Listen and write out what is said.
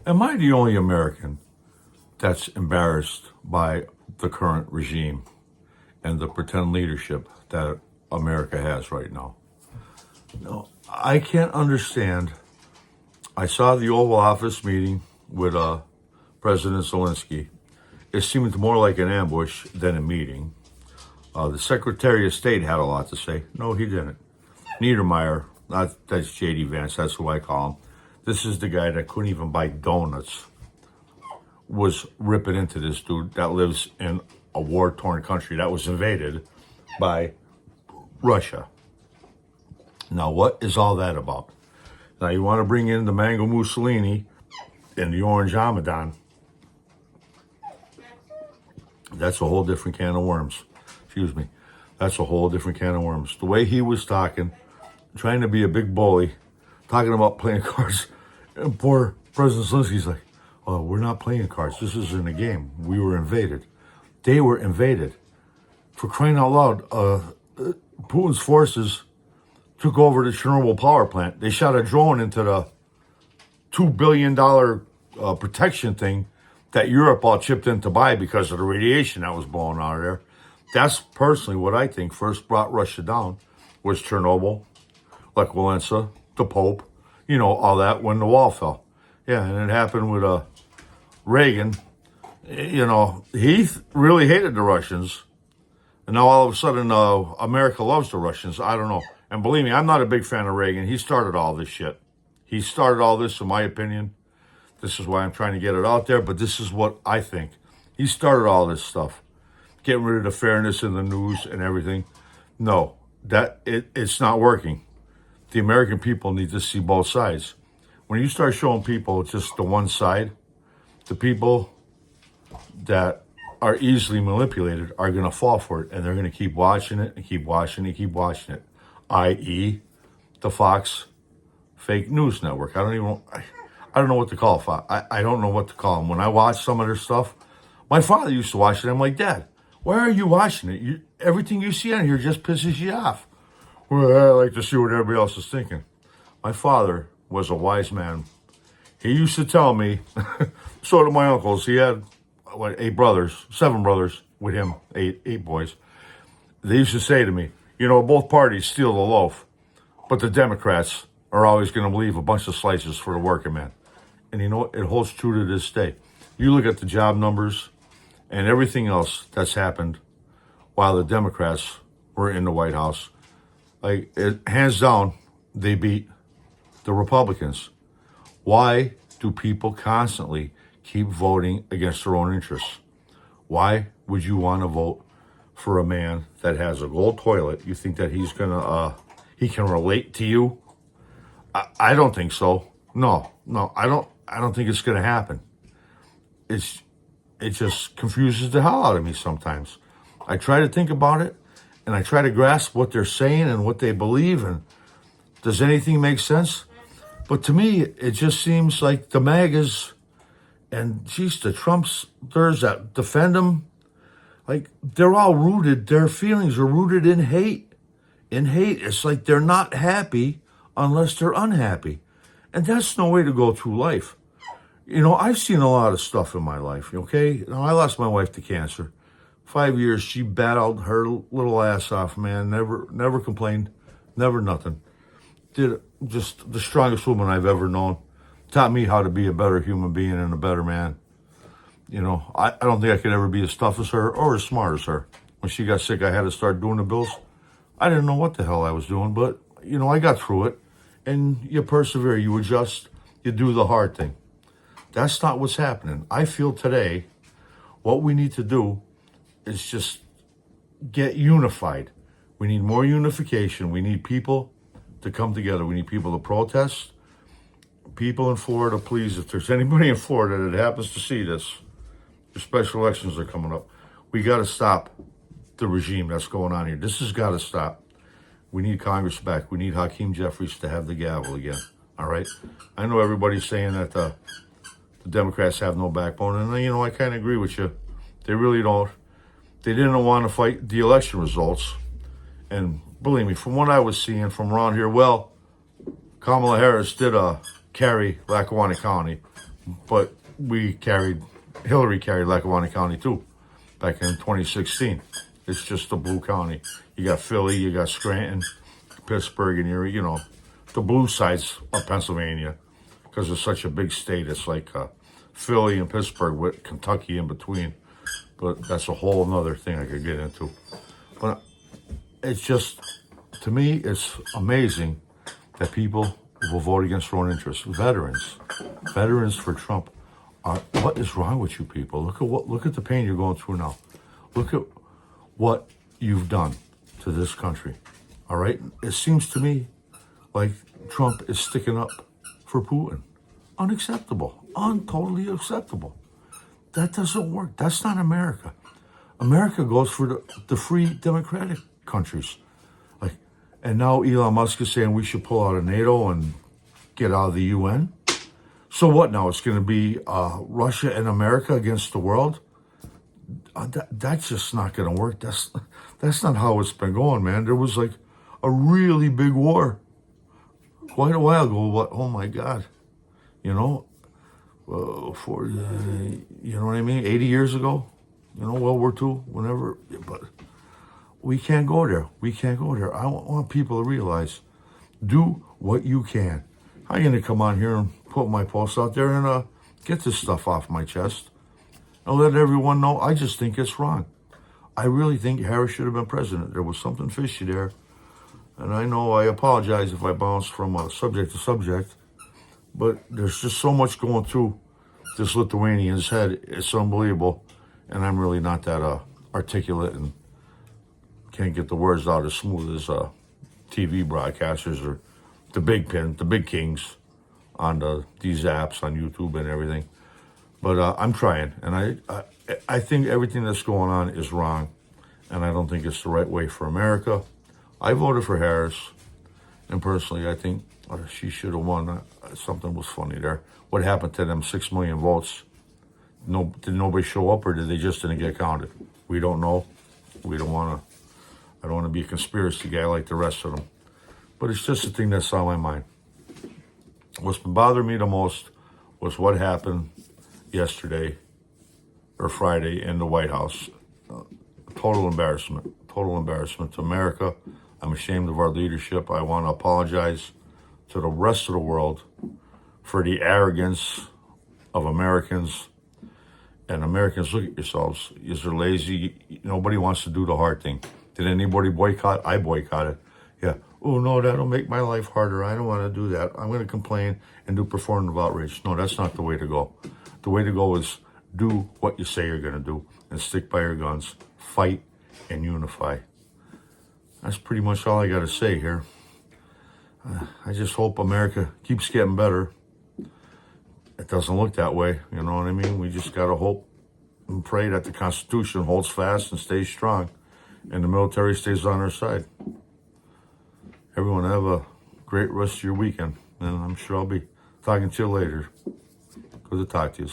Am I the only American that's embarrassed by the current regime and the pretend leadership that America has right now? No, I can't understand. I saw the Oval Office meeting with President Zelensky. It seemed more like an ambush than a meeting. The Secretary of State had a lot to say. No, he didn't. Niedermeyer, that's J.D. Vance, that's who I call him. This is the guy that couldn't even buy donuts, was ripping into this dude that lives in a war-torn country that was invaded by Russia. Now, what is all that about? Now, you want to bring in the Mango Mussolini and the Orange Hamadan. That's a whole different can of worms. Excuse me. That's a whole different can of worms. The way he was talking, trying to be a big bully, talking about playing cards, and poor President Zelensky's like, oh, we're not playing cards. This isn't a game. We were invaded. They were invaded. For crying out loud, Putin's forces took over the Chernobyl power plant. They shot a drone into the $2 billion protection thing that Europe all chipped in to buy because of the radiation that was blowing out of there. That's personally what I think first brought Russia down, was Chernobyl, like Walesa, the Pope, all that when the wall fell. Yeah, and it happened with Reagan. He really hated the Russians. And now all of a sudden, America loves the Russians. I don't know. And believe me, I'm not a big fan of Reagan. He started all this shit. He started all this, in my opinion. This is why I'm trying to get it out there, but this is what I think. He started all this stuff. Getting rid of the fairness in the news and everything. No, it's not working. The American people need to see both sides. When you start showing people just the one side, the people that are easily manipulated are going to fall for it, and they're going to keep watching it and keep watching it and keep watching it, i.e. the Fox fake news network. I don't know what to call it. I don't know what to call them. When I watch some of their stuff, my father used to watch it. I'm like, Dad, why are you watching it? Everything you see on here just pisses you off. Well, I like to see what everybody else is thinking. My father was a wise man. He used to tell me, so did my uncles. He had, 7 brothers with him, eight boys. They used to say to me, both parties steal the loaf, but the Democrats are always going to leave a bunch of slices for the working man. And it holds true to this day. You look at the job numbers and everything else that's happened while the Democrats were in the White House. Hands down, they beat the Republicans. Why do people constantly keep voting against their own interests? Why would you want to vote for a man that has a gold toilet? You think that he can relate to you? I don't think so. No, I don't think it's going to happen. It just confuses the hell out of me sometimes. I try to think about it, and I try to grasp what they're saying and what they believe, and does anything make sense? But to me, it just seems like the MAGAs and, the Trumps, there's that defend them, they're all rooted, their feelings are rooted in hate. It's like they're not happy unless they're unhappy. And that's no way to go through life. I've seen a lot of stuff in my life, okay? I lost my wife to cancer. 5 years, she battled her little ass off, man. Never complained, never nothing. Did just the strongest woman I've ever known. Taught me how to be a better human being and a better man. I don't think I could ever be as tough as her or as smart as her. When she got sick, I had to start doing the bills. I didn't know what the hell I was doing, but, I got through it. And you persevere, you adjust, you do the hard thing. That's not what's happening. I feel today what we need to do is just get unified. We need more unification. We need people to come together. We need people to protest. People in Florida, please, if there's anybody in Florida that happens to see this, the special elections are coming up. We got to stop the regime that's going on here. This has got to stop. We need Congress back. We need Hakeem Jeffries to have the gavel again. All right? I know everybody's saying that the Democrats have no backbone, and I kind of agree with you. They really don't. They didn't want to fight the election results. And believe me, from what I was seeing from around here, Kamala Harris did carry Lackawanna County, but Hillary carried Lackawanna County too, back in 2016. It's just a blue county. You got Philly, you got Scranton, Pittsburgh, and the blue sides of Pennsylvania, because it's such a big state. It's like Philly and Pittsburgh with Kentucky in between. But that's a whole nother thing I could get into. But it's just, to me, it's amazing that people will vote against their own interests. Veterans for Trump. What is wrong with you people? Look at the pain you're going through now. Look at what you've done to this country. All right? It seems to me like Trump is sticking up for Putin. Unacceptable. Totally acceptable. That doesn't work. That's not America. America goes for the free democratic countries. And now Elon Musk is saying we should pull out of NATO and get out of the UN. So what now? It's going to be Russia and America against the world? That's just not going to work. That's not how it's been going, man. There was like a really big war quite a while ago. Oh my God. You know what I mean? 80 years ago, World War II, whenever. But we can't go there. We can't go there. I want people to realize, do what you can. I'm going to come on here and put my post out there and get this stuff off my chest and let everyone know I just think it's wrong. I really think Harris should have been president. There was something fishy there. And I know I apologize if I bounce from subject to subject, but there's just so much going through this Lithuanian's head. It's unbelievable. And I'm really not that articulate and can't get the words out as smooth as TV broadcasters or the big kings on these apps on YouTube and everything. But I'm trying, and I think everything that's going on is wrong, and I don't think it's the right way for America. I voted for Harris, and personally, I think she should have won. Something was funny there. What happened to them 6 million votes? Did nobody show up, or did they just didn't get counted? We don't know. We don't want to. I don't want to be a conspiracy guy like the rest of them. But it's just a thing that's on my mind. What's been bothering me the most was what happened yesterday or Friday in the White House. Total embarrassment to America. I'm ashamed of our leadership. I want to apologize to the rest of the world for the arrogance of Americans. And Americans, look at yourselves. You're lazy. Nobody wants to do the hard thing. Did anybody boycott? I boycotted. Yeah. Oh, no, that'll make my life harder. I don't want to do that. I'm going to complain and do performative outrage. No, that's not the way to go. The way to go is do what you say you're going to do and stick by your guns, fight, and unify. That's pretty much all I got to say here. I just hope America keeps getting better. It doesn't look that way, you know what I mean? We just got to hope and pray that the Constitution holds fast and stays strong and the military stays on our side. Everyone have a great rest of your weekend, and I'm sure I'll be talking to you later. Good to talk to you.